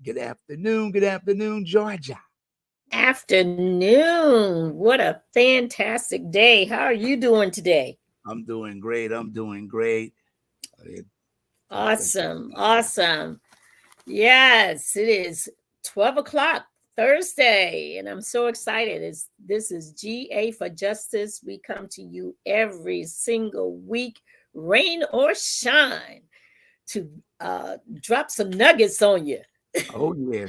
Good afternoon, Georgia. Afternoon. What a fantastic day. How are you doing today? I'm doing great. I'm doing great. Uh, Awesome. Awesome. Yes, it is 12 o'clock Thursday, and I'm so excited. This is GA for Justice. We come to you every single week, rain or shine, to drop some nuggets on you. Oh yeah.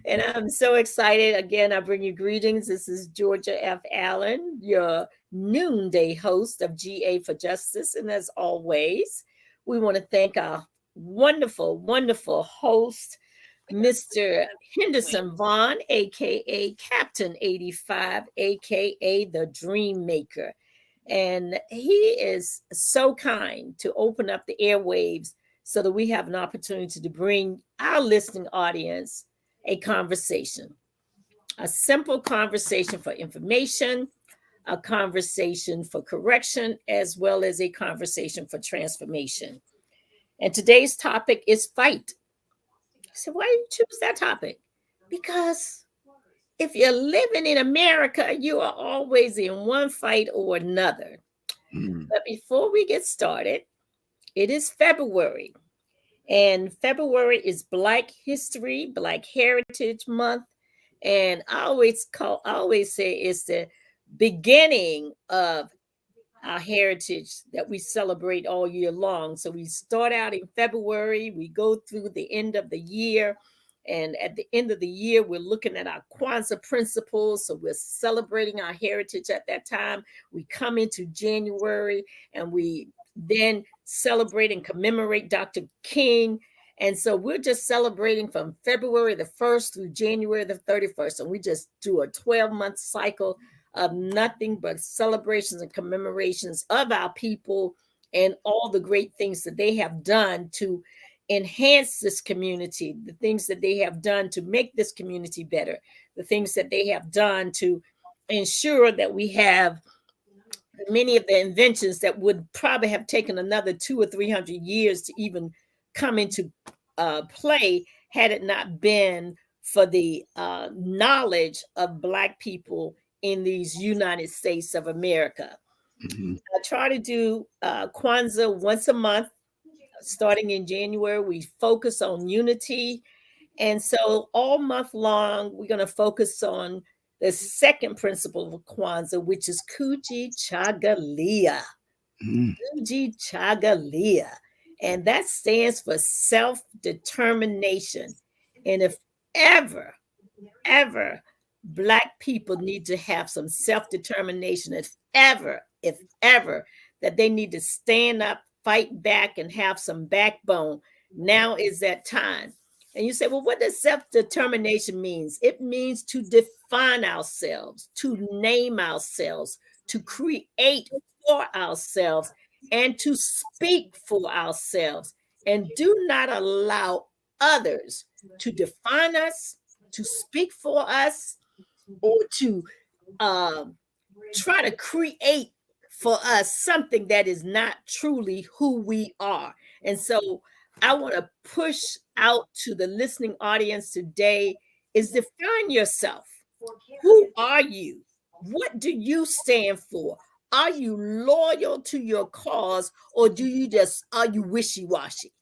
And I'm so excited. Again, I bring you greetings. This is Georgia F. Allen, your noonday host of GA for Justice. And as always, we want to thank our wonderful, wonderful host, Mr. Henderson Vaughn, aka Captain 85, aka the Dream Maker. And he is so kind to open up the airwaves so that we have an opportunity to bring our listening audience a conversation, a simple conversation for information, a conversation for correction, as well as a conversation for transformation. And today's topic is fight. So, why did you choose that topic? Because if you're living in America, you are always in one fight or another. Mm. But before we get started, it is February, and February is Black History, Black Heritage Month, and I always say it's the beginning of our heritage that we celebrate all year long. So we start out in February, we go through the end of the year, and at the end of the year, we're looking at our Kwanzaa principles. So we're celebrating our heritage at that time. We come into January and we then celebrate and commemorate Dr. King. And so we're just celebrating from February the 1st through January the 31st. And we just do a 12-month cycle of nothing but celebrations and commemorations of our people and all the great things that they have done to enhance this community, the things that they have done to make this community better, the things that they have done to ensure that we have many of the inventions that would probably have taken another 200 or 300 years to even come into play had it not been for the knowledge of Black people in these United States of America. Mhm. I try to do Kwanzaa once a month. Starting in January, we focus on unity. And so all month long, we're going to focus on the second principle of Kwanzaa, which is Kuji Chagalia. Mm. Kuji Chagalia. And that stands for self determination. And if ever, ever Black people need to have some self determination, if ever, that they need to stand up, fight back, and have some backbone, now is that time. And you say, well, what does self determination means? It means to define ourselves, to name ourselves, to create for ourselves, and to speak for ourselves. And do not allow others to define us, to speak for us, or to um, try to create for us something that is not truly who we are. And so I want to push out to the listening audience today is define yourself. Who are you? What do you stand for? Are you loyal to your cause, or are you wishy-washy?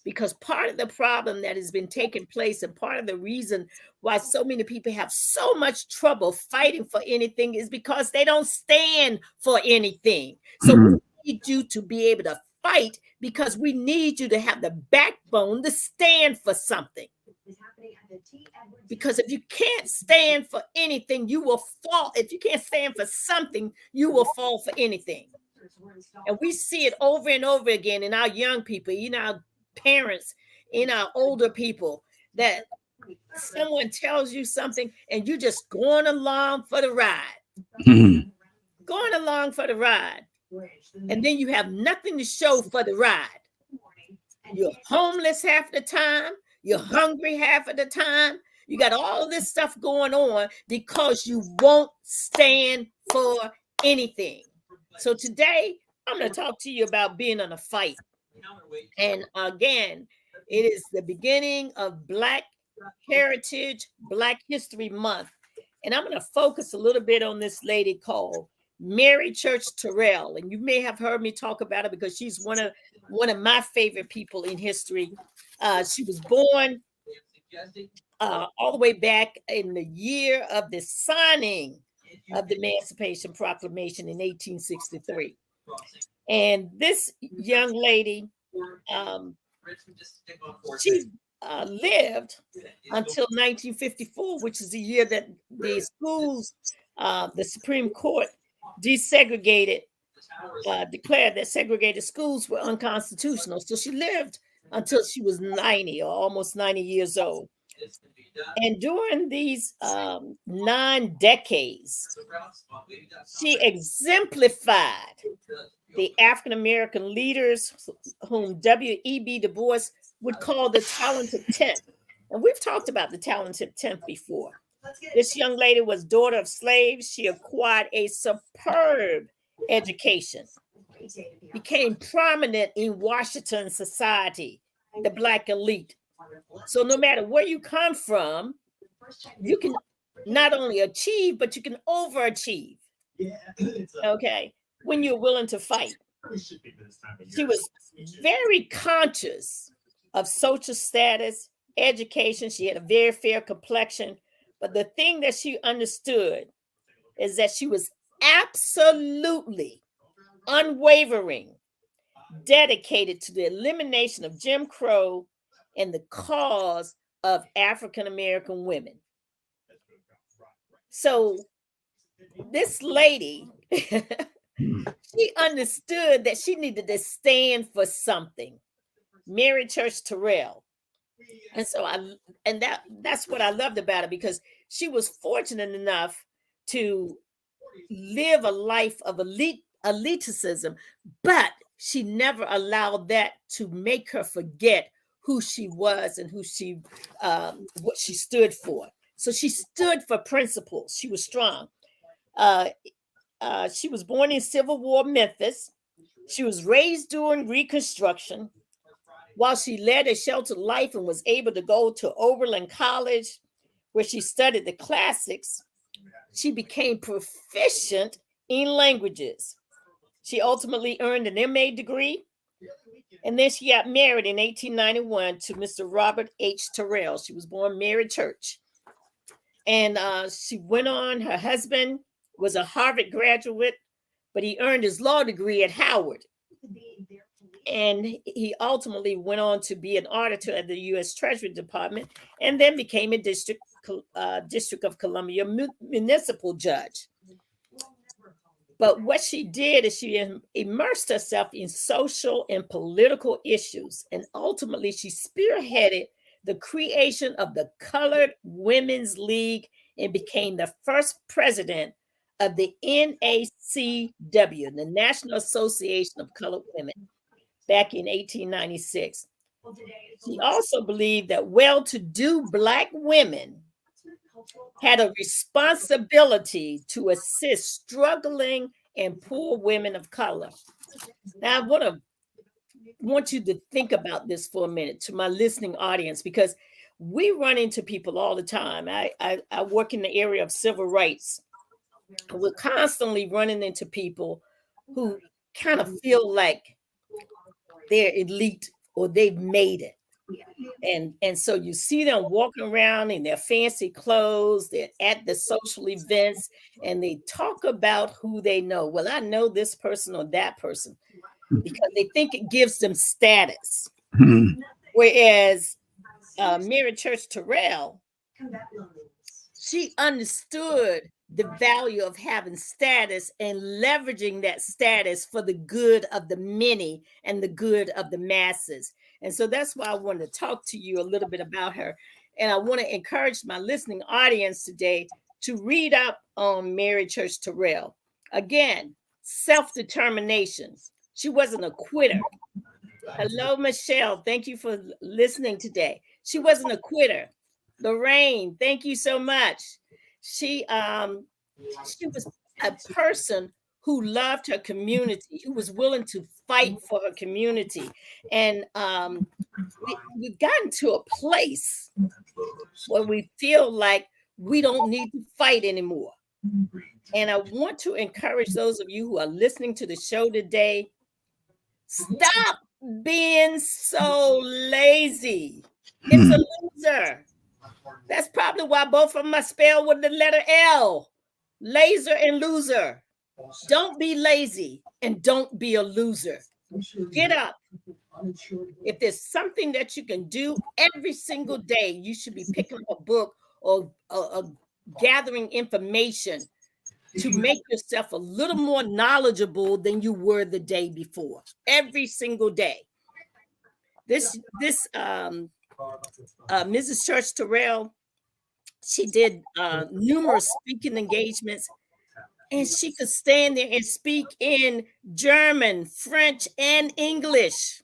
Because part of the problem that has been taking place and part of the reason why so many people have so much trouble fighting for anything is because they don't stand for anything. So Mhm. we need you to be able to fight because we need you to have the backbone to stand for something. Because if you can't stand for anything, you will fall. If you can't stand for something, you will fall for anything. And we see it over and over again in our young people, in our parents, in our older people, that someone tells you something and you're just going along for the ride, Mhm. going along for the ride. And then you have nothing to show for the ride. You're homeless half the time, you're hungry half of the time. You got all this stuff going on because you won't stand for anything. So today, I'm going to talk to you about being in a fight. And again, It is the beginning of Black Heritage, Black History Month. And I'm going to focus a little bit on this lady called Mary Church Terrell. And you may have heard me talk about her because she's one of my favorite people in history. She was born all the way back in the year of the signing of the Emancipation Proclamation in 1863. And this young lady, she lived until 1954, which is the year that the schools, the Supreme Court desegregated, declared that segregated schools were unconstitutional. So she lived until she was 90 or almost 90 years old. And during these 9 decades, she exemplified the African American leaders whom W.E.B. Du Bois would call the talented 10th. And we've talked about the talented 10th before. This young lady was daughter of slaves. She acquired a superb education, became prominent in Washington society, the Black elite. So no matter where you come from, you can not only achieve, but you can overachieve. Okay, when you're willing to fight. She was very conscious of social status, education. She had a very fair complexion. But the thing that she understood is that she was absolutely unwavering, dedicated to the elimination of Jim Crow and the cause of African American women. So this lady, she understood that she needed to stand for something. Mary Church Terrell. And so that's what I loved about her, because she was fortunate enough to live a life of elitism, but she never allowed that to make her forget who she was and what she stood for. So she stood for principles. She was strong. She was born in Civil War Memphis. She was raised during Reconstruction. While she led a sheltered life and was able to go to Oberlin College, where she studied the classics, she became proficient in languages. She ultimately earned an MA degree, and then she got married in 1891 to Mr. Robert H. Terrell. She was born Mary Church. And she went on, her husband was a Harvard graduate, but he earned his law degree at Howard. And he ultimately went on to be an auditor at the U.S. Treasury Department, and then became a District of Columbia municipal judge. But what she did is she immersed herself in social and political issues, and ultimately she spearheaded the creation of the Colored Women's League and became the first president of the NACW, the National Association of Colored Women, back in 1896. She also believed that well-to-do Black women had a responsibility to assist struggling and poor women of color. Now, I want you to think about this for a minute, to my listening audience, because we run into people all the time. I work in the area of civil rights. We're constantly running into people who kind of feel like they're elite or they've made it. And so you see them walking around in their fancy clothes, they're at the social events, and they talk about who they know. Well, I know this person or that person, because they think it gives them status. Whereas Mary Church Terrell, she understood the value of having status and leveraging that status for the good of the many and the good of the masses. And so that's why I wanted to talk to you a little bit about her. And I want to encourage my listening audience today to read up on Mary Church Terrell. Again, self-determination. She wasn't a quitter. Hello, Michelle. Thank you for listening today. She wasn't a quitter. Lorraine, thank you so much. She was a person who loved her community, who was willing to fight for her community. And we've gotten to a place where we feel like we don't need to fight anymore. And I want to encourage those of you who are listening to the show today, stop being so lazy. It's a loser. That's probably why both of them are spelled with the letter L. Laser and loser. Don't be lazy and don't be a loser. Get up. If there's something that you can do every single day, you should be picking up a book or gathering information to make yourself a little more knowledgeable than you were the day before. Every single day. This Mrs. Church Terrell, she did numerous speaking engagements, and she could stand there and speak in German, French, and English.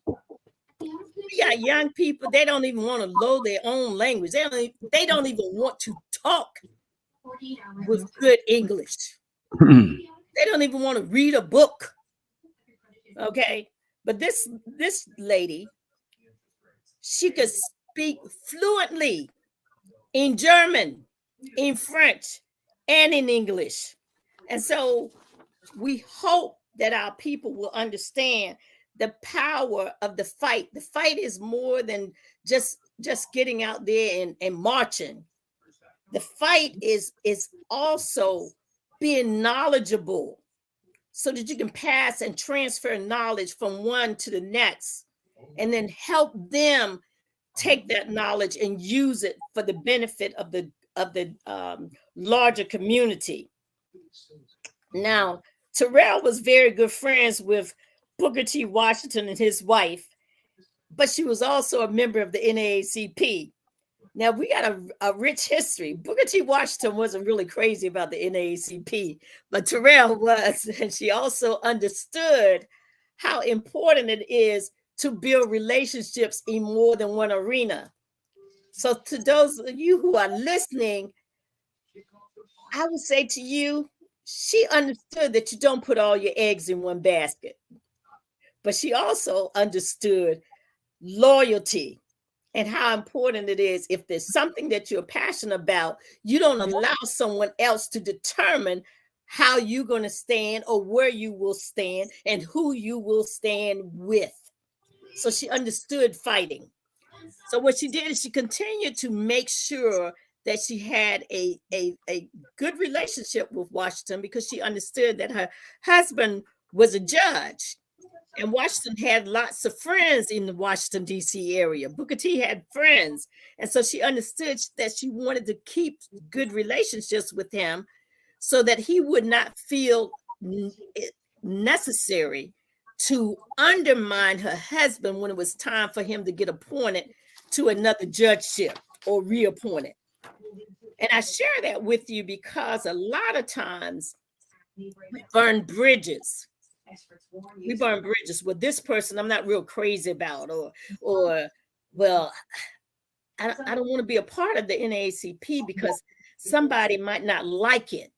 We got young people, they don't even want to load their own language. They don't even want to talk with good English. They don't even want to read a book. Okay. But this lady, she could speak fluently in German, in French, and in English. And so we hope that our people will understand the power of the fight. The fight is more than just getting out there and marching. The fight is also being knowledgeable so that you can pass and transfer knowledge from one to the next, and then help them take that knowledge and use it for the benefit of the larger community. Now, Terrell was very good friends with Booker T. Washington and his wife, but she was also a member of the NAACP. Now, we got a rich history. Booker T. Washington wasn't really crazy about the NAACP, but Terrell was, and she also understood how important it is to build relationships in more than one arena. So to those of you who are listening, I would say to you, she understood that you don't put all your eggs in one basket, but she also understood loyalty and how important it is. If there's something that you're passionate about, you don't allow someone else to determine how you're going to stand or where you will stand and who you will stand with. So she understood fighting. So what she did is she continued to make sure that she had a good relationship with Washington, because she understood that her husband was a judge. And Washington had lots of friends in the Washington, D.C. area. Booker T had friends. And so she understood that she wanted to keep good relationships with him so that he would not feel necessary to undermine her husband when it was time for him to get appointed to another judgeship or reappointed. And I share that with you because a lot of times we burn bridges. We burn bridges with this person I'm not real crazy about, or well, I don't want to be a part of the NAACP because somebody might not like it.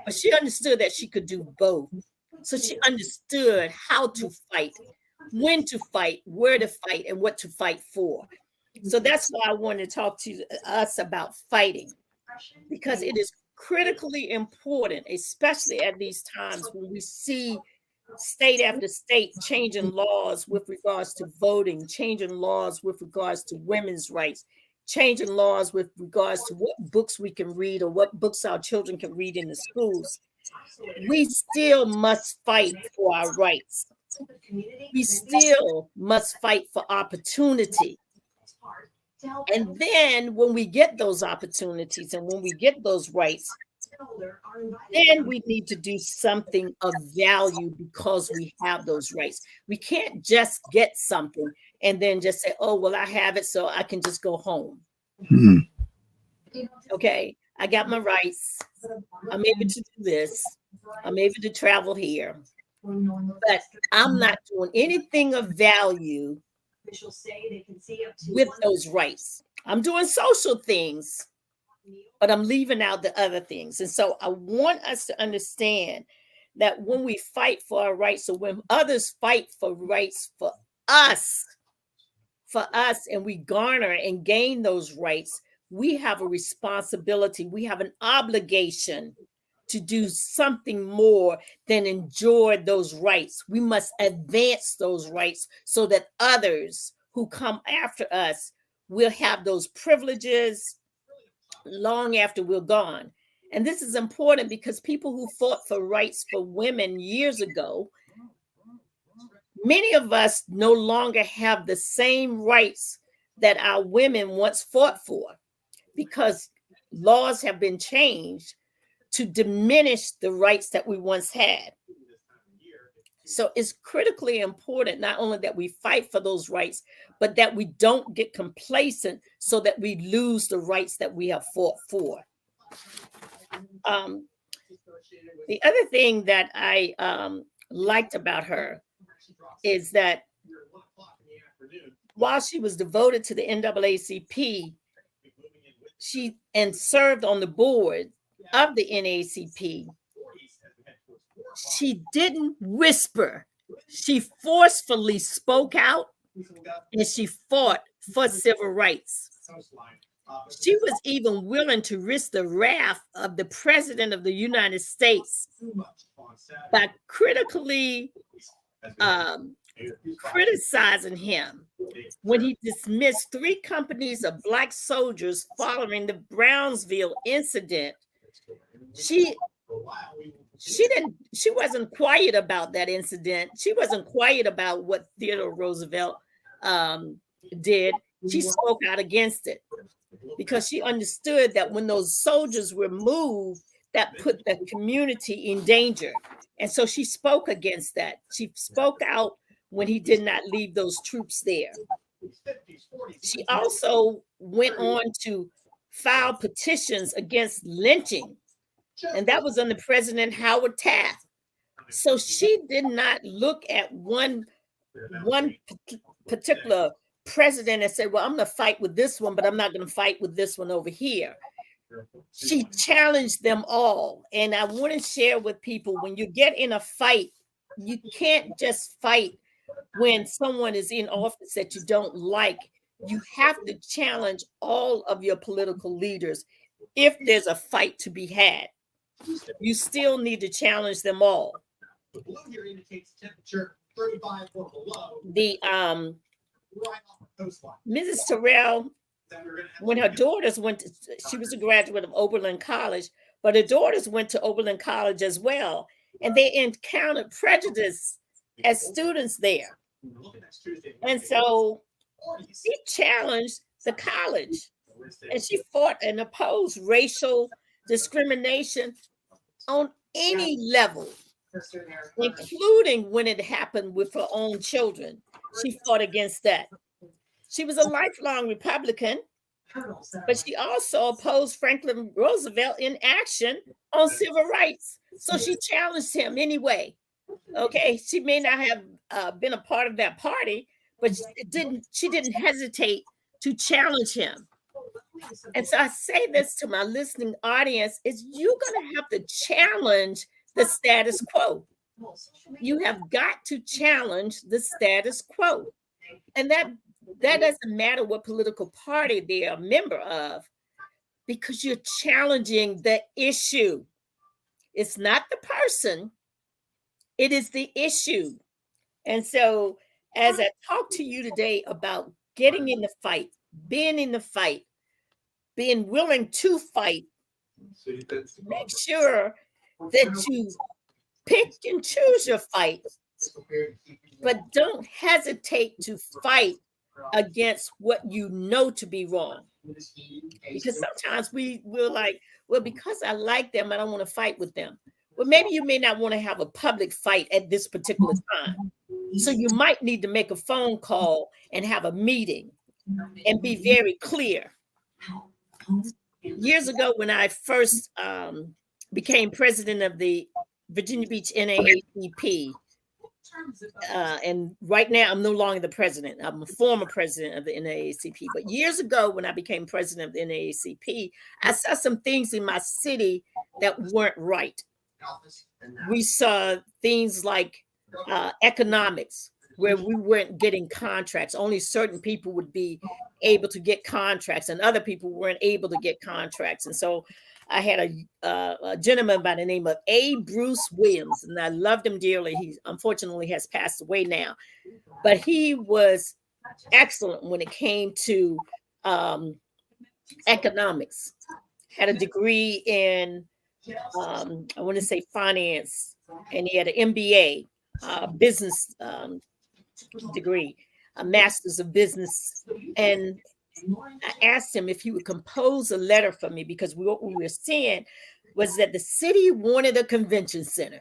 But she understood that she could do both. So she understood how to fight, when to fight, where to fight, and what to fight for. So that's why I wanted to talk to us about fighting, because it is critically important, especially at these times when we see state after state changing laws with regards to voting, changing laws with regards to women's rights, changing laws with regards to what books we can read or what books our children can read in the schools. We still must fight for our rights. We still must fight for opportunity. And then when we get those opportunities and when we get those rights, then we need to do something of value because we have those rights. We can't just get something and then just say, oh, well, I have it, so I can just go home. Okay, I got my rights. I'm able to do this. I'm able to travel here. But I'm not doing anything of value with those rights. I'm doing social things, but I'm leaving out the other things. And so I want us to understand that when we fight for our rights, so when others fight for rights us, and we garner and gain those rights, we have a responsibility, we have an obligation to do something more than enjoy those rights. We must advance those rights so that others who come after us will have those privileges long after we're gone. And this is important because people who fought for rights for women years ago, many of us no longer have the same rights that our women once fought for because laws have been changed to diminish the rights that we once had. So it's critically important not only that we fight for those rights, but that we don't get complacent so that we lose the rights that we have fought for. The other thing that I liked about her is that while she was devoted to the NAACP, she and served on the board of the NAACP, she didn't whisper. She forcefully spoke out and she fought for civil rights. She was even willing to risk the wrath of the President of the United States by critically criticizing him when he dismissed 3 companies of Black soldiers following the Brownsville incident. She wasn't quiet about that incident. She wasn't quiet about what Theodore Roosevelt did. She spoke out against it because she understood that when those soldiers were moved, that put the community in danger. And so she spoke against that. She spoke out when he did not leave those troops there. She also went on to file petitions against lynching, and that was under President Howard Taft. So she did not look at one particular president and said, well, I'm going to fight with this one, but I'm not going to fight with this one over here. She challenged them all. And I want to share with people, when you get in a fight, you can't just fight when someone is in office that you don't like. You have to challenge all of your political leaders. If there's a fight to be had, you still need to challenge them all. The blue here indicates temperature 35 or below. The Right off the coastline. Mrs. Terrell, when her daughters went to, she was a graduate of Oberlin College, but her daughters went to Oberlin College as well, and they encountered prejudice as students there. And so she challenged the college, and she fought and opposed racial discrimination on any level, including when it happened with her own children. She fought against that. She was a lifelong Republican, but she also opposed Franklin Roosevelt in action on civil rights. So she challenged him anyway. Okay, she may not have been a part of that party, but she didn't hesitate to challenge him. And so I say this to my listening audience, is you're going to have to challenge the status quo. You have got to challenge the status quo. And that doesn't matter what political party they're a member of, because you're challenging the issue. It's not the person, it is the issue. And so as I talk to you today about getting in the fight, being in the fight, being willing to fight, make sure that you pick and choose your fight, but don't hesitate to fight against what you know to be wrong. Because sometimes we're like, well, because I like them, I don't want to fight with them. Well, maybe you may not want to have a public fight at this particular time. So you might need to make a phone call and have a meeting and be very clear. Years ago, when I first became president of the Virginia Beach NAACP, and right now I'm no longer the president. I'm a former president of the NAACP. But years ago, when I became president of the NAACP, I saw some things in my city that weren't right. we saw things like economics, where we weren't getting contracts. Only certain people would be able to get contracts, and other people weren't able to get contracts. And so I had a gentleman by the name of A. Bruce Williams, and I loved him dearly. He unfortunately has passed away now, but he was excellent when it came to economics. Had a degree in, I want to say finance, and he had an MBA, business degree, a master's of business. And I asked him if he would compose a letter for me, because what we were seeing was that the city wanted a convention center.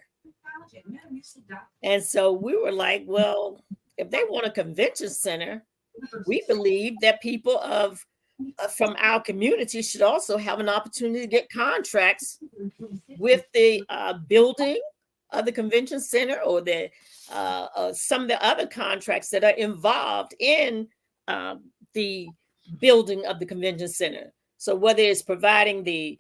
And so we were like, well, if they want a convention center, we believe that people from our community should also have an opportunity to get contracts with the building of the convention center, or the some of the other contracts that are involved in the building of the convention center. So whether it's providing the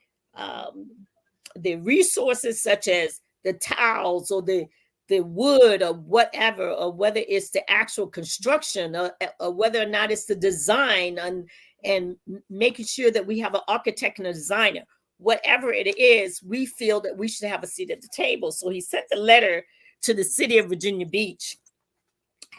resources such as the tiles or the wood or whatever, or whether it's the actual construction, or whether or not it's the design and making sure that we have an architect and a designer, whatever it is, we feel that we should have a seat at the table. So he sent the letter to the city of Virginia Beach.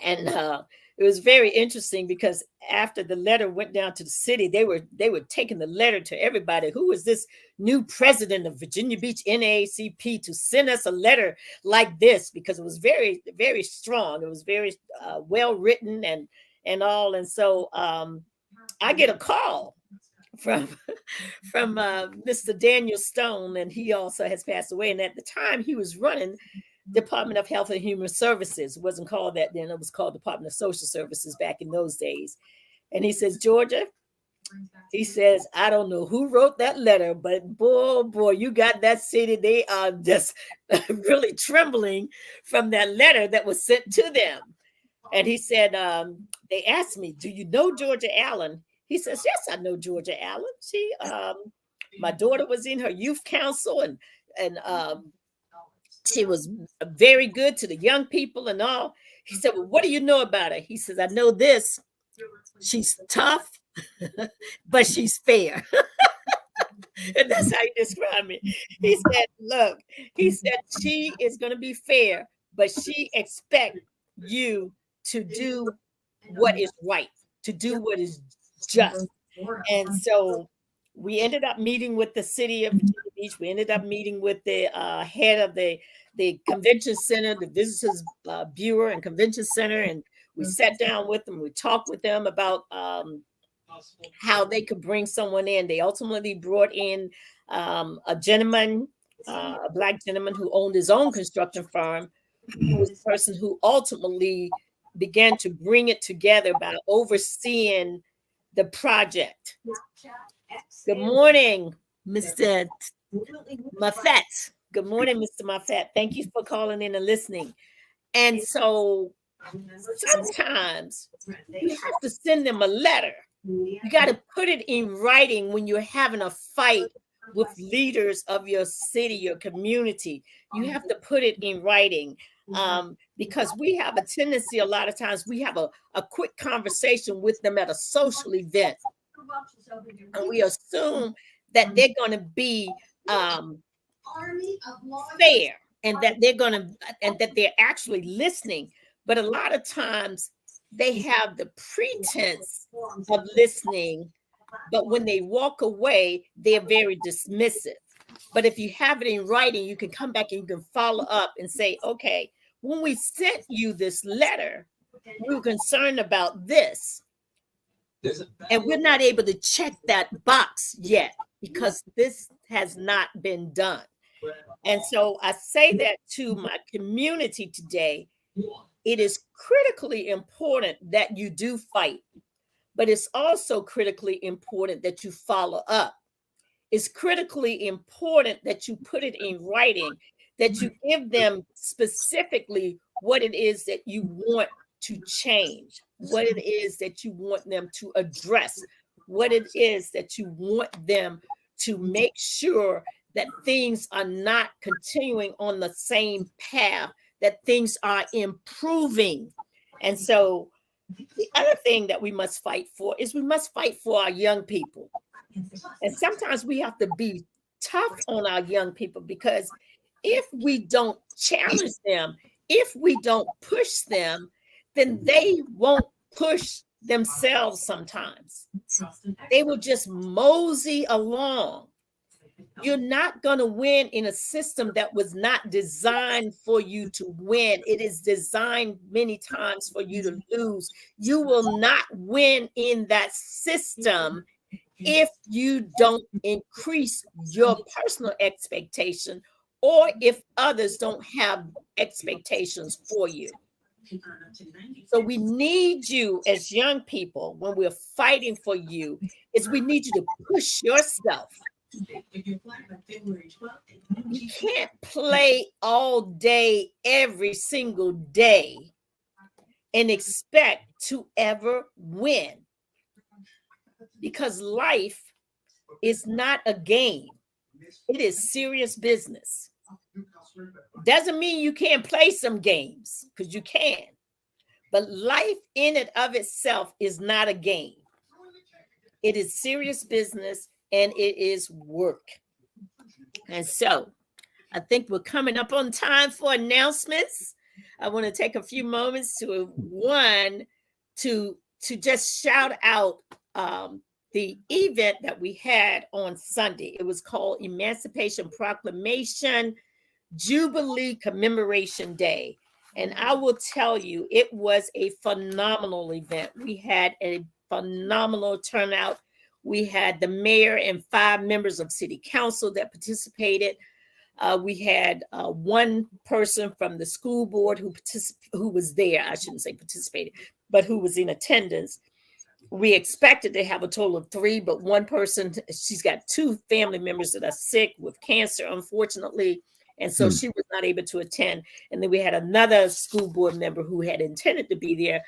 And it was very interesting, because after the letter went down to the city, they were taking the letter to everybody. Who is this new president of Virginia Beach NAACP to send us a letter like this? Because it was very, very strong. It was very well written and all. And so I get a call from Mr. Daniel Stone, and he also has passed away. And at the time, he was running Department of Health and Human Services. It wasn't called that then. It was called Department of Social Services back in those days. And he says, Georgia, he says, I don't know who wrote that letter, but boy, you got that city. They are just really trembling from that letter that was sent to them. And he said, they asked me, do you know Georgia Allen? He says, yes, I know Georgia Allen. She, my daughter was in her youth council, and she was very good to the young people and all. He said, well, what do you know about her? He says, I know this. She's tough, but she's fair. And that's how he described me. He said, look, he said, she is going to be fair, but she expects you to do what is right, to do what is just. And so we ended up meeting with the city of Virginia Beach. We ended up meeting with the head of the convention center, the Visitors Bureau and Convention Center. And we sat down with them. We talked with them about how they could bring someone in. They ultimately brought in a gentleman, a Black gentleman who owned his own construction firm, who was the person who ultimately began to bring it together by overseeing the project. Good morning, Mr. Moffett. Good morning, Mr. Moffett. Thank you for calling in and listening. And so sometimes you have to send them a letter. You got to put it in writing when you're having a fight with leaders of your city, your community. You have to put it in writing. Because we have a tendency, a lot of times, we have a quick conversation with them at a social event. And we assume that they're going to be fair, and that they're actually listening. But a lot of times they have the pretense of listening, but when they walk away, they're very dismissive. But if you have it in writing, you can come back and you can follow up and say, okay, when we sent you this letter, we were concerned about this. And we're not able to check that box yet because this has not been done. And so I say that to my community today. It is critically important that you do fight, but it's also critically important that you follow up. It's critically important that you put it in writing, that you give them specifically what it is that you want to change, what it is that you want them to address, what it is that you want them to make sure that things are not continuing on the same path, that things are improving. And so the other thing that we must fight for is we must fight for our young people. And sometimes we have to be tough on our young people, because if we don't challenge them, if we don't push them, then they won't push themselves sometimes. They will just mosey along. You're not going to win in a system that was not designed for you to win. It is designed many times for you to lose. You will not win in that system if you don't increase your personal expectation, or if others don't have expectations for you. So we need you as young people, when we're fighting for you, is we need you to push yourself. You can't play all day, every single day, and expect to ever win. Because life is not a game. It is serious business. Doesn't mean you can't play some games, because you can. But life in and of itself is not a game. It is serious business, and it is work. And so I think we're coming up on time for announcements. I want to take a few moments to just shout out the event that we had on Sunday. It was called Emancipation Proclamation Jubilee Commemoration Day. And I will tell you, it was a phenomenal event. We had a phenomenal turnout. We had the mayor and 5 members of city council that participated. We had one person from the school board who was there. I shouldn't say participated, but who was in attendance. We expected to have a total of 3, but one person, she's got 2 family members that are sick with cancer, unfortunately. And so she was not able to attend. And then we had another school board member who had intended to be there,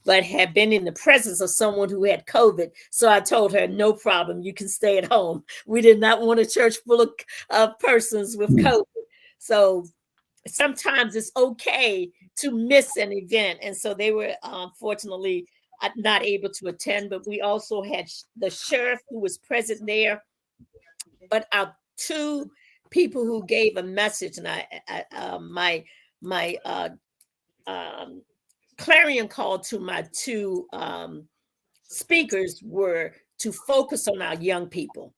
but had been in the presence of someone who had COVID. So I told her, no problem, you can stay at home. We did not want a church full of persons with COVID. So sometimes it's okay to miss an event. And so they were fortunately not able to attend, but we also had the sheriff who was present there. But our 2 people who gave a message, and my clarion call to my 2 speakers were to focus on our young people.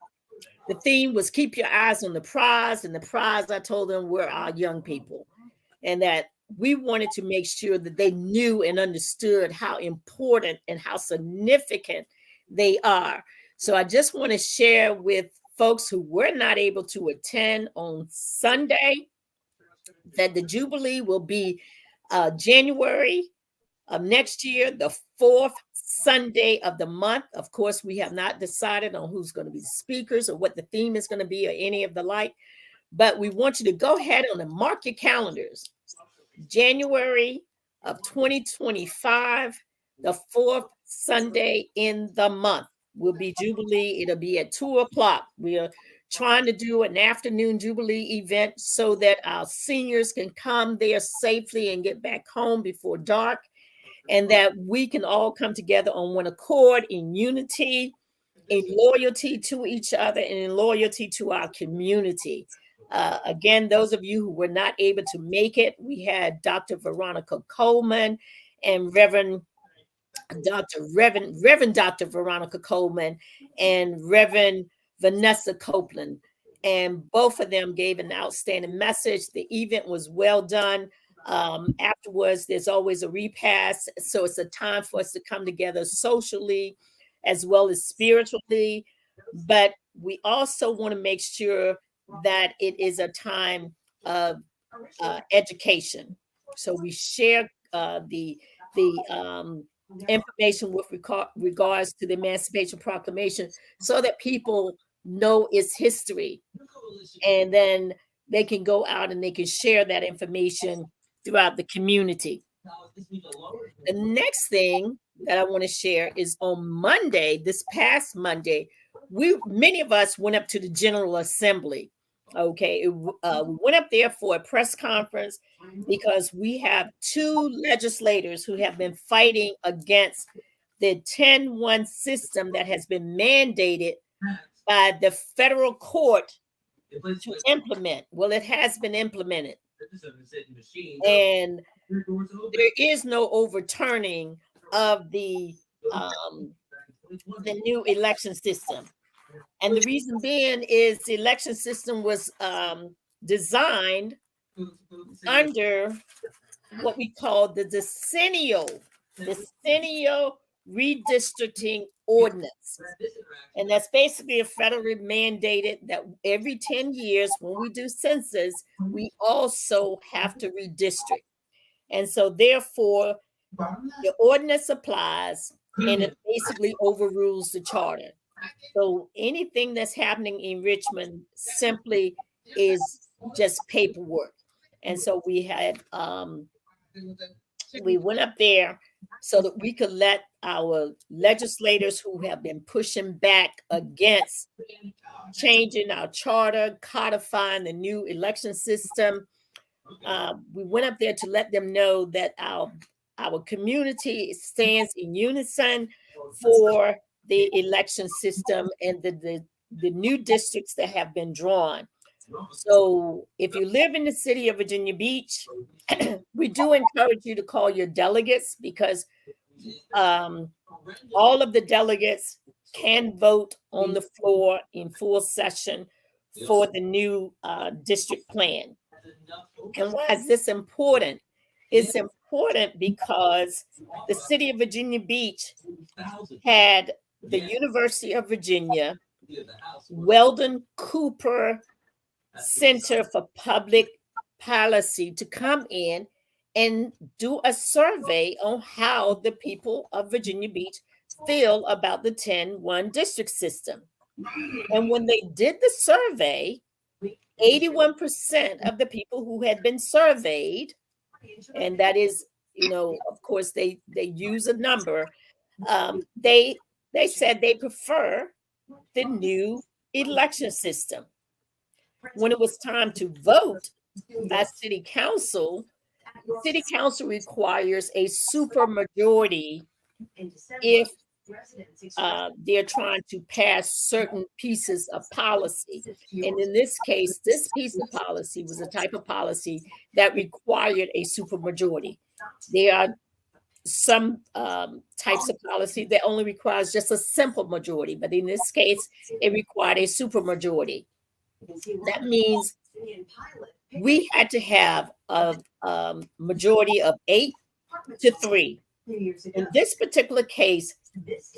The theme was keep your eyes on the prize, and the prize, I told them, were our young people, and that we wanted to make sure that they knew and understood how important and how significant they are. So I just want to share with folks who were not able to attend on Sunday that the Jubilee will be January of next year, the 4th Sunday of the month. Of course, we have not decided on who's going to be the speakers or what the theme is going to be or any of the like, but we want you to go ahead and mark your calendars. January of 2025, the 4th Sunday in the month will be Jubilee. It'll be at 2:00. We are trying to do an afternoon Jubilee event so that our seniors can come there safely and get back home before dark, and that we can all come together on one accord in unity, in loyalty to each other, and in loyalty to our community. Again, those of you who were not able to make it, we had Dr. Veronica Coleman and Reverend Dr. Veronica Coleman and Reverend Vanessa Copeland. And both of them gave an outstanding message. The event was well done. Afterwards, there's always a repast. So it's a time for us to come together socially as well as spiritually. But we also want to make sure that it is a time of education. So we share the information with regards to the Emancipation Proclamation so that people know its history, and then they can go out and they can share that information throughout the community. The next thing that I want to share is on Monday, this past Monday, many of us went up to the General Assembly Okay, we went up there for a press conference because we have two legislators who have been fighting against the 10-1 system that has been mandated by the federal court to implement. Well, it has been implemented, and there is no overturning of the new election system. And the reason being is the election system was designed under what we call the decennial redistricting ordinance. And that's basically a federally mandated that every 10 years when we do census, we also have to redistrict. And so therefore, the ordinance applies and it basically overrules the charter. So anything that's happening in Richmond simply is just paperwork. And so we had we went up there so that we could let our legislators who have been pushing back against changing our charter, codifying the new election system. We went up there to let them know that our community stands in unison for the election system and the new districts that have been drawn. So if you live in the city of Virginia Beach, we do encourage you to call your delegates because all of the delegates can vote on the floor in full session for the new district plan. And why is this important? It's important because the city of Virginia Beach had the University of Virginia, Weldon Cooper Center for Public Policy to come in and do a survey on how the people of Virginia Beach feel about the 10-1 district system. And when they did the survey, 81% of the people who had been surveyed, and that is, of course, they use a number, they said they prefer the new election system. When it was time to vote by city council requires a supermajority if they're trying to pass certain pieces of policy. And in this case, this piece of policy was a type of policy that required a supermajority. There are some types of policy that only requires just a simple majority, but in this case, it required a supermajority. That means we had to have a majority of 8 to 3. In this particular case,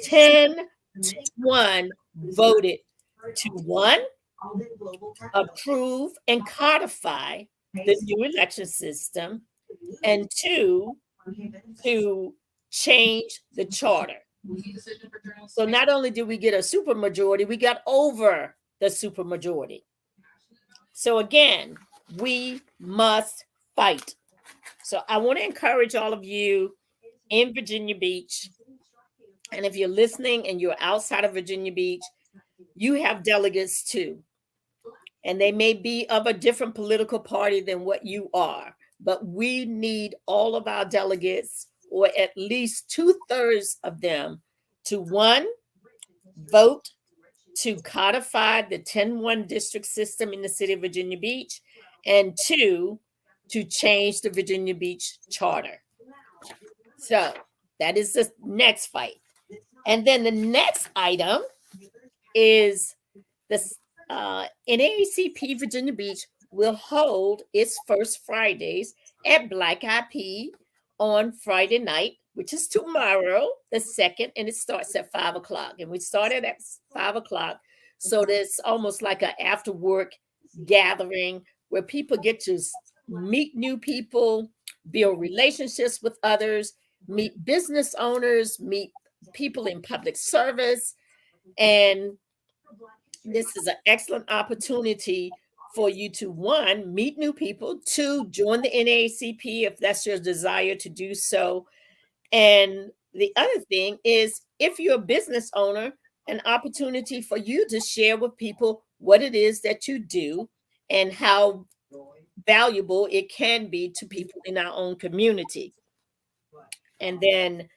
10-1 voted to 1, approve and codify the new election system, and 2, to change the charter. So not only did we get a supermajority, we got over the supermajority. So again, we must fight. So I want to encourage all of you in Virginia Beach, and if you're listening and you're outside of Virginia Beach, you have delegates too. And they may be of a different political party than what you are, but we need all of our delegates, or at least 2/3 of them, to 1, vote to codify the 10-1 district system in the city of Virginia Beach, and 2, to change the Virginia Beach charter. So that is the next fight. And then the next item is this NAACP Virginia Beach will hold its first Fridays at Black Eyed Pea on Friday night, which is tomorrow, the 2nd, and it starts at 5 o'clock. And we started at 5 o'clock. So there's almost like an after work gathering where people get to meet new people, build relationships with others, meet business owners, meet people in public service. And this is an excellent opportunity for you to, 1, meet new people, 2, join the NAACP if that's your desire to do so. And the other thing is, if you're a business owner, an opportunity for you to share with people what it is that you do and how valuable it can be to people in our own community. And then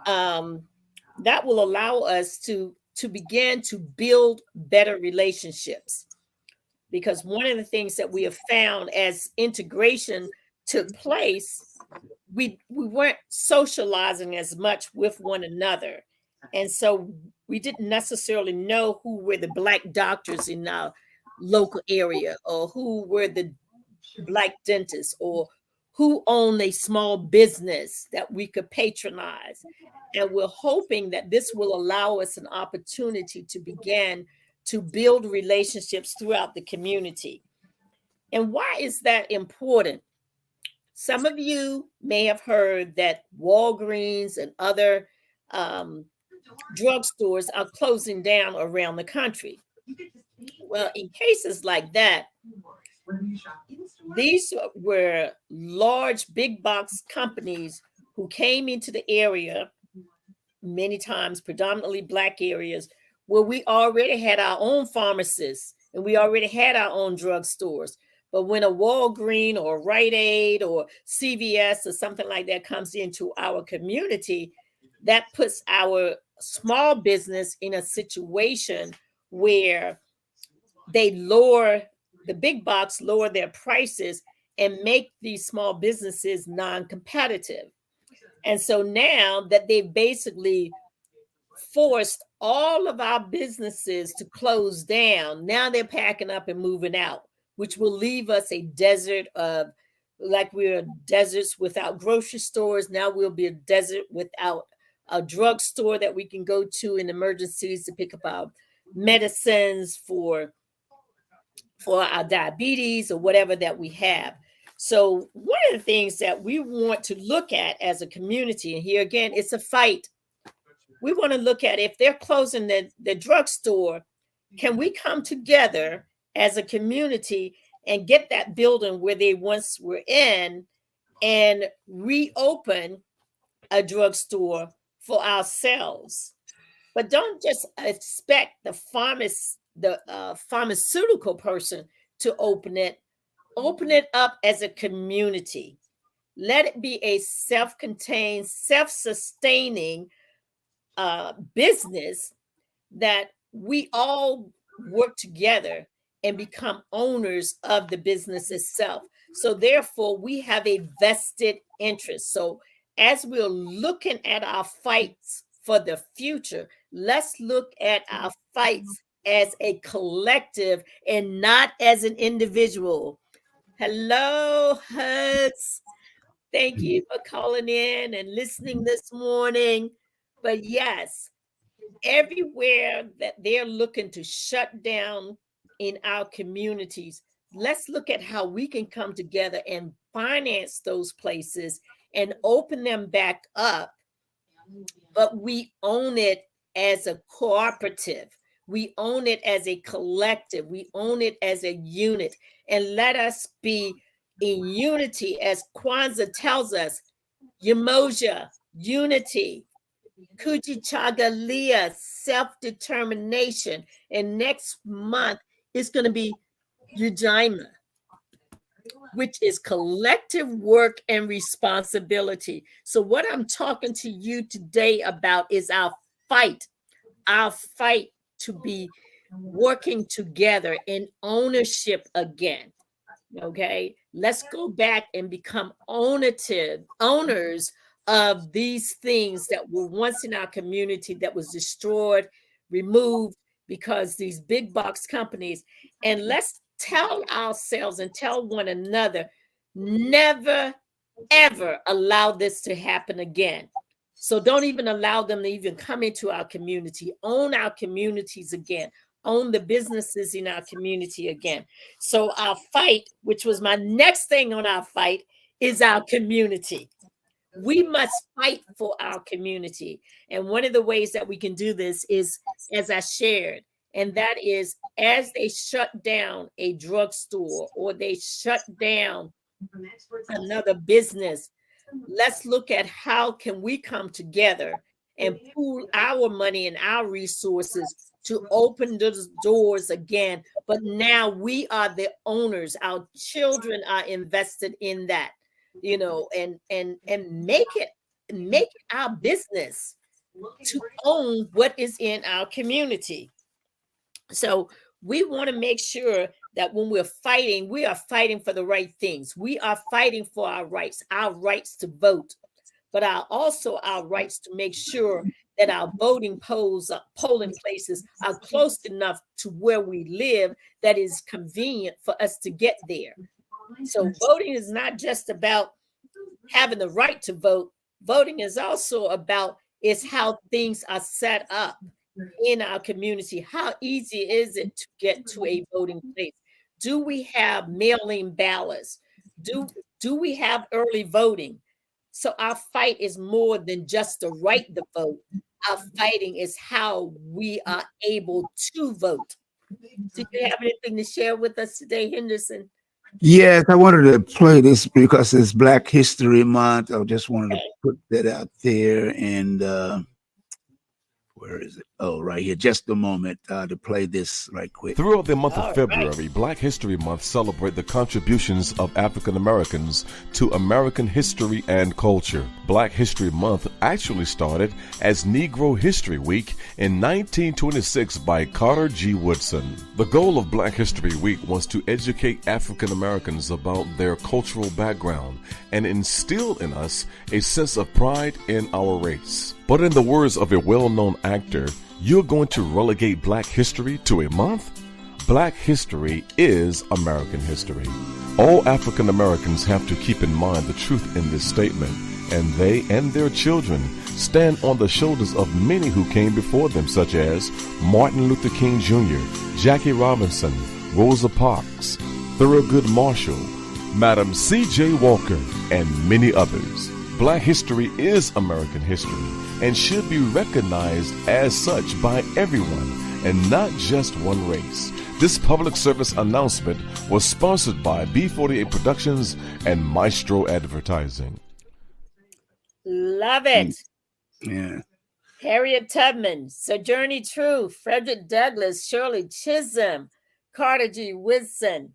that will allow us to begin to build better relationships. Because one of the things that we have found as integration took place, we weren't socializing as much with one another. And so we didn't necessarily know who were the Black doctors in our local area, or who were the Black dentists, or who owned a small business that we could patronize. And we're hoping that this will allow us an opportunity to begin to build relationships throughout the community. And why is that important? Some of you may have heard that Walgreens and other drugstores are closing down around the country. Well, in cases like that, these were large big box companies who came into the area, many times predominantly Black areas, where we already had our own pharmacists and we already had our own drugstores. But when a Walgreens or Rite Aid or CVS or something like that comes into our community, that puts our small business in a situation where they lower, the big box lower their prices and make these small businesses non-competitive. And so now that they've basically forced all of our businesses to close down, now they're packing up and moving out, which will leave us a desert of, like we're deserts without grocery stores. Now we'll be a desert without a drugstore that we can go to in emergencies to pick up our medicines for our diabetes or whatever that we have. So one of the things that we want to look at as a community, and here again, it's a fight. We want to look at, if they're closing the drugstore, can we come together as a community and get that building where they once were in and reopen a drugstore for ourselves? But don't just expect the pharmaceutical person to open it. Open it up as a community. Let it be a self-contained, self-sustaining business that we all work together and become owners of the business itself. So therefore, we have a vested interest. So as we're looking at our fights for the future, let's look at our fights as a collective and not as an individual. Hello, Huds. Thank you for calling in and listening this morning. But yes, everywhere that they're looking to shut down in our communities, let's look at how we can come together and finance those places and open them back up. But we own it as a cooperative. We own it as a collective. We own it as a unit. And let us be in unity, as Kwanzaa tells us, Umoja, unity, Kujichagulia, self-determination. And next month is going to be Ujaima, which is collective work and responsibility. So what I'm talking to you today about is our fight to be working together in ownership again. Okay, let's go back and become owners of these things that were once in our community that was destroyed, removed because these big box companies. And let's tell ourselves and tell one another, never, ever allow this to happen again. So don't even allow them to even come into our community. Own our communities again. Own the businesses in our community again. So our fight, which was my next thing on our fight, is our community. We must fight for our community. And one of the ways that we can do this is, as I shared, and that is as they shut down a drugstore or they shut down another business, let's look at how can we come together and pool our money and our resources to open those doors again. But now we are the owners. Our children are invested in that, and make it our business to own what is in our community. So we want to make sure that when we're fighting, we are fighting for the right things. We are fighting for our rights to vote, but also our rights to make sure that our polling places are close enough to where we live that is convenient for us to get there. So voting is not just about having the right to vote. Voting is also about how things are set up in our community. How easy is it to get to a voting place? Do we have mail-in ballots? Do we have early voting? So our fight is more than just the right to vote. Our fighting is how we are able to vote. Do you have anything to share with us today, Henderson? Yes, I wanted to play this because it's Black History Month. I just wanted to put that out there. And where is it? Oh, right here. Just a moment to play this right quick. Throughout the month of February, Black History Month celebrate the contributions of African Americans to American history and culture. Black History Month actually started as Negro History Week in 1926 by Carter G. Woodson. The goal of Black History Week was to educate African Americans about their cultural background and instill in us a sense of pride in our race. But in the words of a well-known actor, you're going to relegate Black history to a month? Black history is American history. All African Americans have to keep in mind the truth in this statement, and they and their children stand on the shoulders of many who came before them, such as Martin Luther King Jr., Jackie Robinson, Rosa Parks, Thurgood Marshall, Madam C.J. Walker, and many others. Black history is American history and should be recognized as such by everyone and not just one race. This public service announcement was sponsored by B48 Productions and Maestro Advertising. Love it. Yeah. Harriet Tubman, Sojourner Truth, Frederick Douglass, Shirley Chisholm, Carter G. Woodson,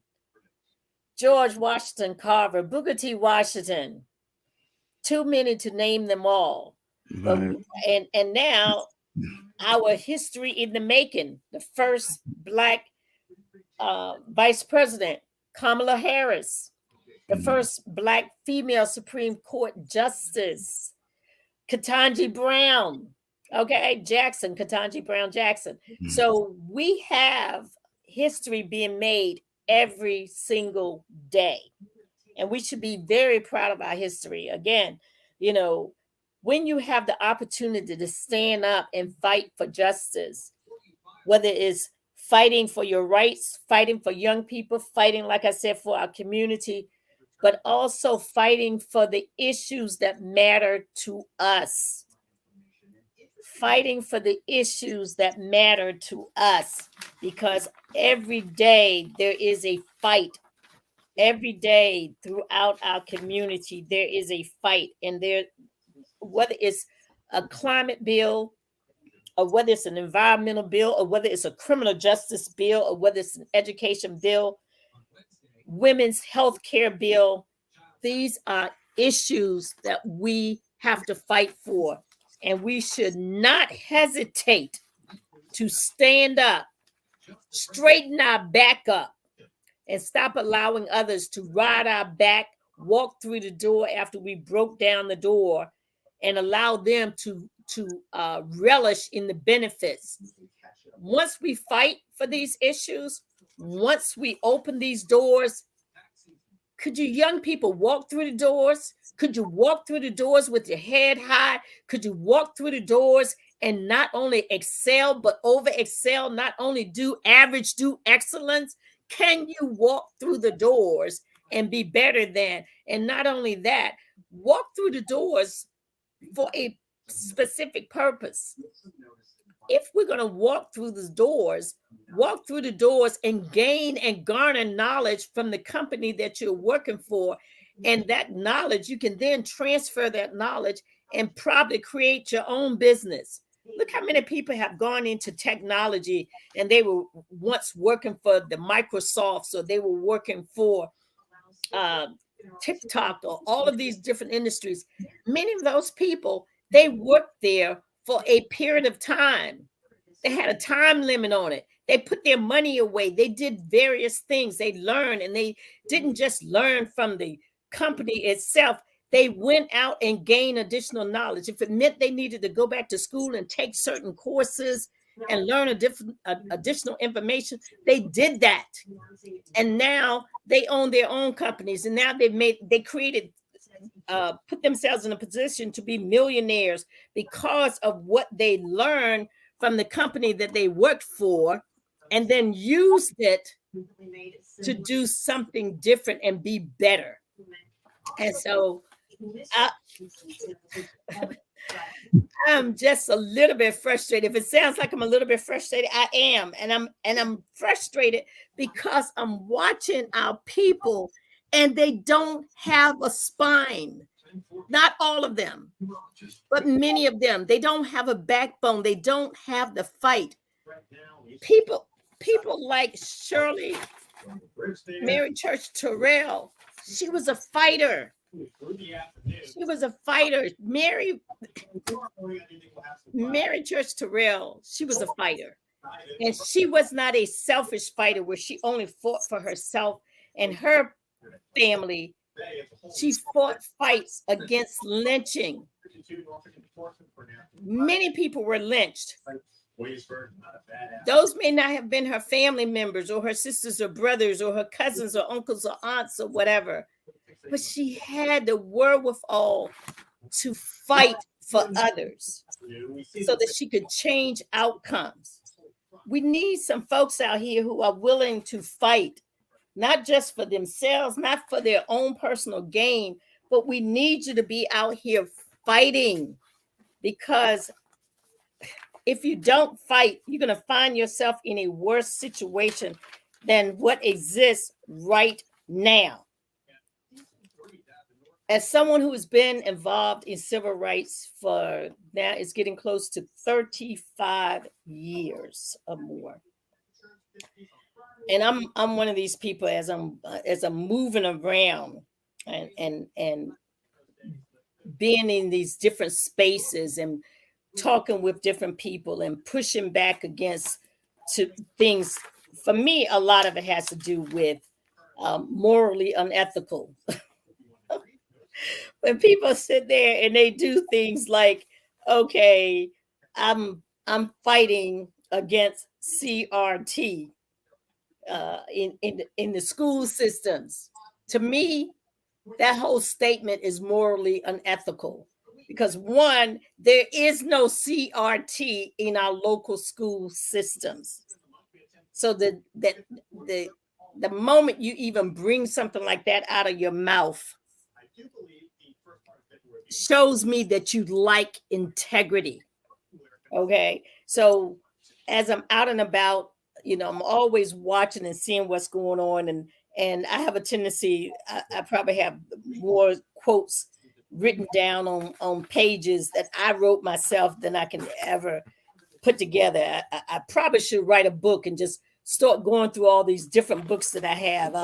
George Washington Carver, Booker T. Washington. Too many to name them all. Right. And now our history in the making. The first Black Vice President, Kamala Harris. The first Black female Supreme Court Justice, Ketanji Brown. Okay, Ketanji Brown Jackson. So we have history being made every single day. And we should be very proud of our history. Again, when you have the opportunity to stand up and fight for justice, whether it's fighting for your rights, fighting for young people, fighting, like I said, for our community, but also fighting for the issues that matter to us. Fighting for the issues that matter to us, because every day there is a fight. Every day throughout our community, there is a fight, and whether it's a climate bill, or whether it's an environmental bill, or whether it's a criminal justice bill, or whether it's an education bill, women's health care bill, these are issues that we have to fight for, and we should not hesitate to stand up, straighten our back up, and stop allowing others to ride our back, walk through the door after we broke down the door, and allow them to relish in the benefits. Once we fight for these issues, once we open these doors, could you young people walk through the doors? Could you walk through the doors with your head high? Could you walk through the doors and not only excel, but over excel, not only do average, do excellence? Can you walk through the doors and be better than? And not only that, walk through the doors for a specific purpose. If we're going to walk through the doors and gain and garner knowledge from the company that you're working for, and that knowledge, you can then transfer that knowledge and probably create your own business. Look how many people have gone into technology and they were once working for the Microsofts, or they were working for TikTok, or all of these different industries. Many of those people, they worked there for a period of time. They had a time limit on it. They put their money away. They did various things. They learned, and they didn't just learn from the company itself. They went out and gained additional knowledge. If it meant they needed to go back to school and take certain courses and learn additional information, they did that. And now they own their own companies. And now they created, put themselves in a position to be millionaires because of what they learned from the company that they worked for, and then used it to do something different and be better. And so I'm just a little bit frustrated. If it sounds like I'm a little bit frustrated, I am. And I'm frustrated because I'm watching our people and they don't have a spine. Not all of them, but many of them. They don't have a backbone. They don't have the fight. People like Shirley Mary Church Terrell, she was a fighter. She was a fighter. Mary Church Terrell, she was a fighter. And she was not a selfish fighter where she only fought for herself and her family. She fought fights against lynching. Many people were lynched. Those may not have been her family members or her sisters or brothers or her cousins or uncles or aunts or whatever, but she had the wherewithal to fight for others so that she could change outcomes. We need some folks out here who are willing to fight, not just for themselves, not for their own personal gain, but we need you to be out here fighting, because if you don't fight, you're going to find yourself in a worse situation than what exists right now. As someone who has been involved in civil rights for now, it's getting close to 35 years or more. And I'm one of these people, as I'm moving around and being in these different spaces and talking with different people and pushing back against things. For me, a lot of it has to do with morally unethical. When people sit there and they do things like, okay, I'm fighting against CRT in the school systems. To me, that whole statement is morally unethical, because one, there is no CRT in our local school systems. So the moment you even bring something like that out of your mouth shows me that you like integrity. Okay. So as I'm out and about, I'm always watching and seeing what's going on. And I have a tendency, I probably have more quotes written down on pages that I wrote myself than I can ever put together. I probably should write a book and just start going through all these different books that I have.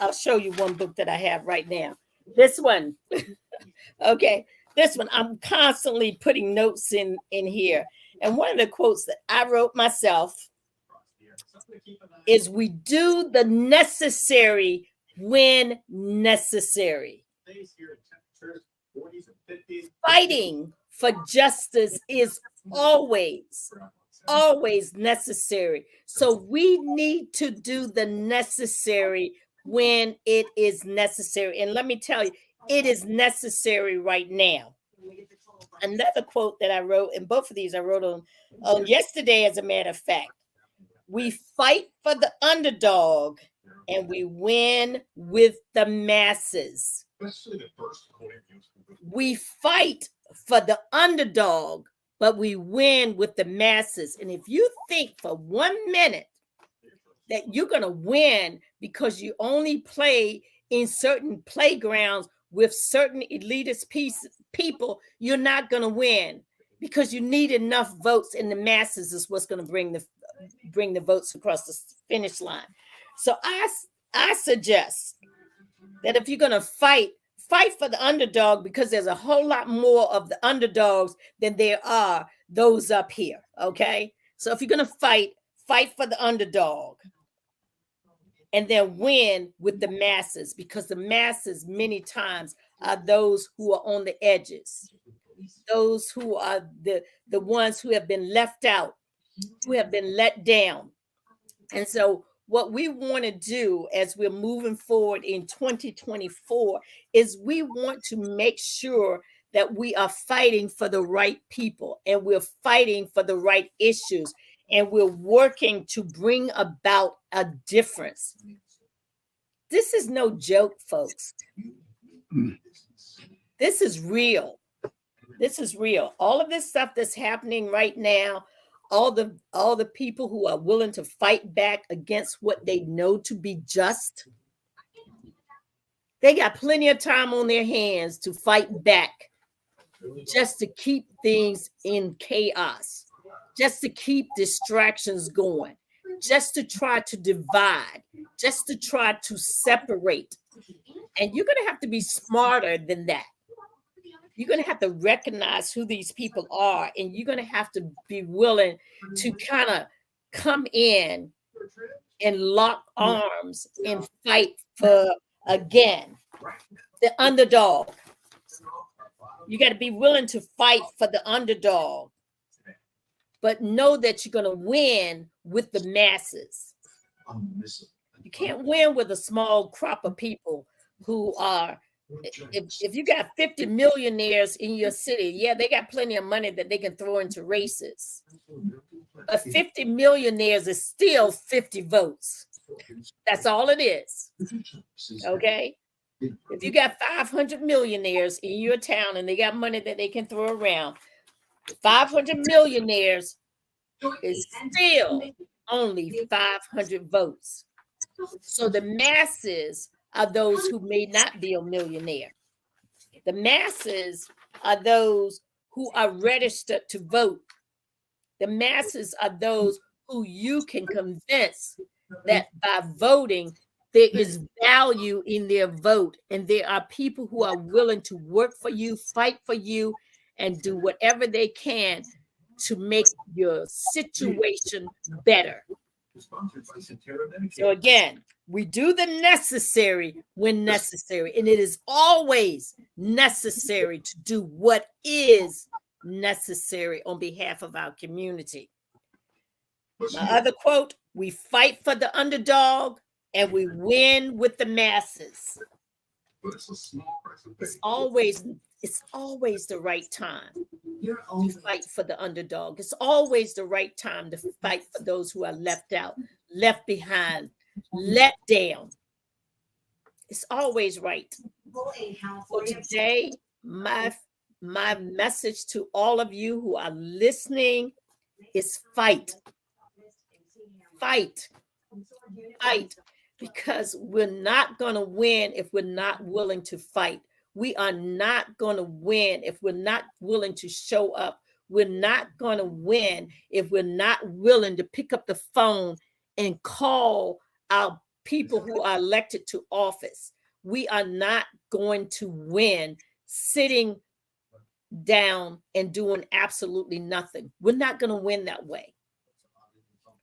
I'll show you one book that I have right now. This one. Okay. This one, I'm constantly putting notes in here. And one of the quotes that I wrote myself is, we do the necessary when necessary. Fighting for justice is always necessary. So we need to do the necessary when it is necessary. And let me tell you, it is necessary right now. Another quote that I wrote, and both of these I wrote on yesterday, as a matter of fact. We fight for the underdog and we win with the masses. We fight for the underdog, but we win with the masses. And if you think for 1 minute that you're going to win because you only play in certain playgrounds with certain elitist people, you're not going to win, because you need enough votes in the masses is what's going to bring the votes across the finish line. So I suggest that if you're going to fight for the underdog, because there's a whole lot more of the underdogs than there are those up here. Okay. So if you're going to fight for the underdog and then win with the masses, because the masses many times are those who are on the edges, those who are the ones who have been left out, who have been let down. And so what we want to do as we're moving forward in 2024 is we want to make sure that we are fighting for the right people, and we're fighting for the right issues, and we're working to bring about a difference. This is no joke, folks. This is real. This is real. All of this stuff that's happening right now, all the people who are willing to fight back against what they know to be just, they got plenty of time on their hands to fight back, just to keep things in chaos, just to keep distractions going, just to try to divide, just to try to separate. And you're going to have to be smarter than that. You're going to have to recognize who these people are, and you're going to have to be willing to kind of come in and lock arms and fight for, again, the underdog. You got to be willing to fight for the underdog, but know that you're going to win with the masses. You can't win with a small crop of people who are, if you got 50 millionaires in your city, yeah, they got plenty of money that they can throw into races. But 50 millionaires is still 50 votes. That's all it is. Okay? If you got 500 millionaires in your town and they got money that they can throw around, 500 millionaires is still only 500 votes. So the masses are those who may not be a millionaire. The masses are those who are registered to vote. The masses are those who you can convince that by voting, there is value in their vote. And there are people who are willing to work for you, fight for you, and do whatever they can to make your situation better. So again, we do the necessary when necessary, and it is always necessary to do what is necessary on behalf of our community. My other quote, we fight for the underdog and we win with the masses. It's always the right time to fight for the underdog. It's always the right time to fight for those who are left out, left behind, let down. It's always right. So today, my message to all of you who are listening is fight. Fight. Fight. Because we're not going to win if we're not willing to fight. We are not going to win if we're not willing to show up. We're not going to win if we're not willing to pick up the phone and call our people who are elected to office. We are not going to win sitting down and doing absolutely nothing. We're not going to win that way.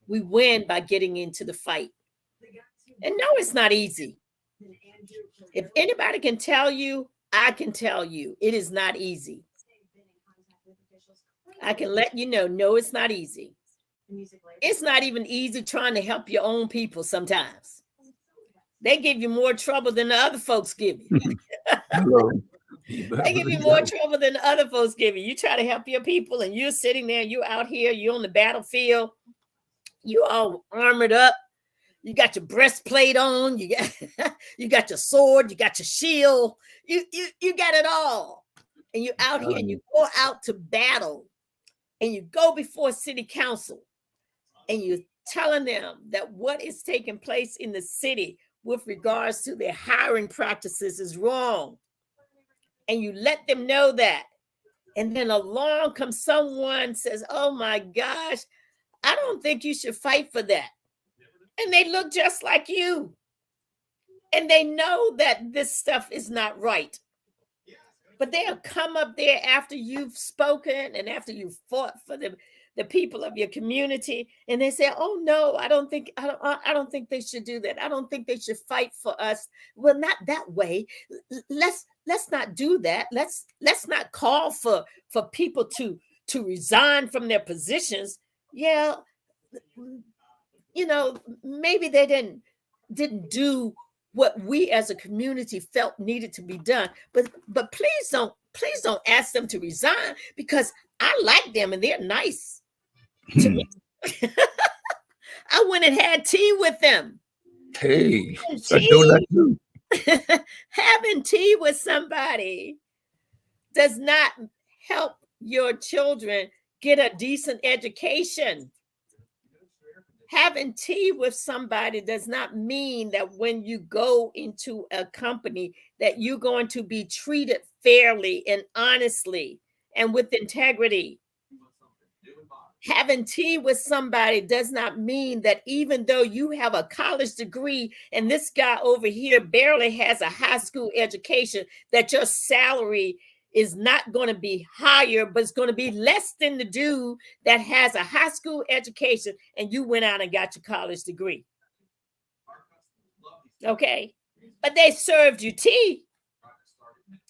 We win by getting into the fight. And no, it's not easy. If anybody can tell you, I can tell you, it is not easy. I can let you know, no, it's not easy. It's not even easy trying to help your own people sometimes. They give you more trouble than the other folks give you. They give you more trouble than the other folks give you. You try to help your people and you're sitting there, you're out here, you're on the battlefield, you all armored up. You got your breastplate on, you got your sword, you got your shield, you got it all. And you're out here and you go out to battle and you go before city council and you're telling them that what is taking place in the city with regards to their hiring practices is wrong. And you let them know that. And then along comes someone says, oh my gosh, I don't think you should fight for that. And they look just like you. And they know that this stuff is not right. But they'll come up there after you've spoken and after you've fought for the people of your community, and they say, oh no, I don't think they should do that. I don't think they should fight for us. Well, not that way. Let's not do that. Let's not call for people to resign from their positions. Yeah, maybe they didn't do what we as a community felt needed to be done, but please don't ask them to resign, because I like them and they're nice to me. I went and had tea with them. Hey, I know that too. Having tea with somebody does not help your children get a decent education. Having tea with somebody does not mean that when you go into a company that you're going to be treated fairly and honestly and with integrity. Having tea with somebody does not mean that even though you have a college degree and this guy over here barely has a high school education, that your salary is not going to be higher, but it's going to be less than the dude that has a high school education and you went out and got your college degree. Okay. But they served you tea.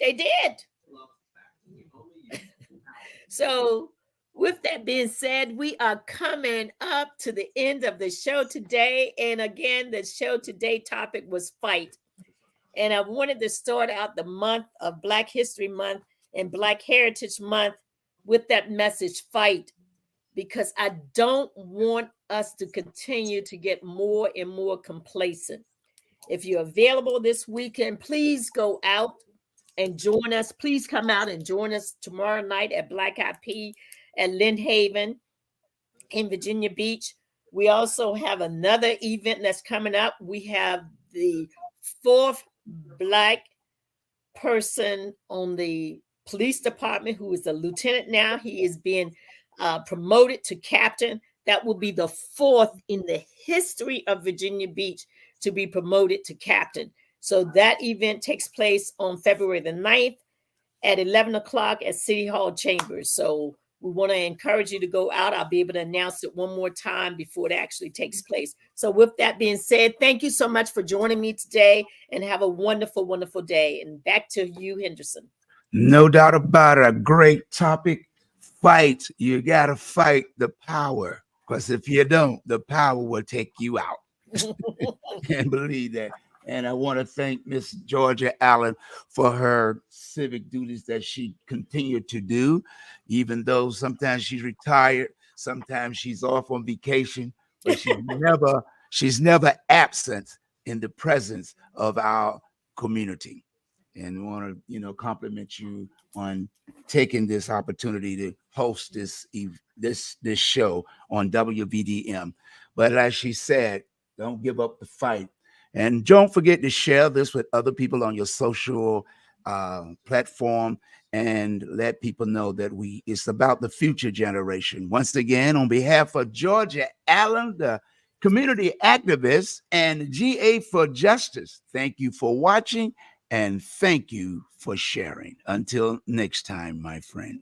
They did. So with that being said, we are coming up to the end of the show today. And again, the show today topic was fight. And I wanted to start out the month of Black History Month and Black Heritage Month with that message, fight, because I don't want us to continue to get more and more complacent. If you're available this weekend, please go out and join us. Please come out and join us tomorrow night at Black IP at Lynn Haven in Virginia Beach. We also have another event that's coming up. We have the 4th Black person on the police department who is a lieutenant now. He is being promoted to captain. That will be the 4th in the history of Virginia Beach to be promoted to captain. So that event takes place on February the 9th at 11 o'clock at City Hall Chambers. So we want to encourage you to go out. I'll be able to announce it one more time before it actually takes place. So with that being said, thank you so much for joining me today and have a wonderful, wonderful day. And back to you, Henderson. No doubt about it. A great topic. Fight. You got to fight the power, because if you don't, the power will take you out. Can't believe that. And I want to thank Miss Georgia Allen for her civic duties that she continued to do, even though sometimes she's retired, sometimes she's off on vacation, but she's never absent in the presence of our community. And want to, compliment you on taking this opportunity to host this show on WVDM. But as she said, don't give up the fight. And don't forget to share this with other people on your social platform and let people know that it's about the future generation. Once again, on behalf of Georgia Allen, the community activist, and GA for Justice, thank you for watching and thank you for sharing. Until next time, my friend.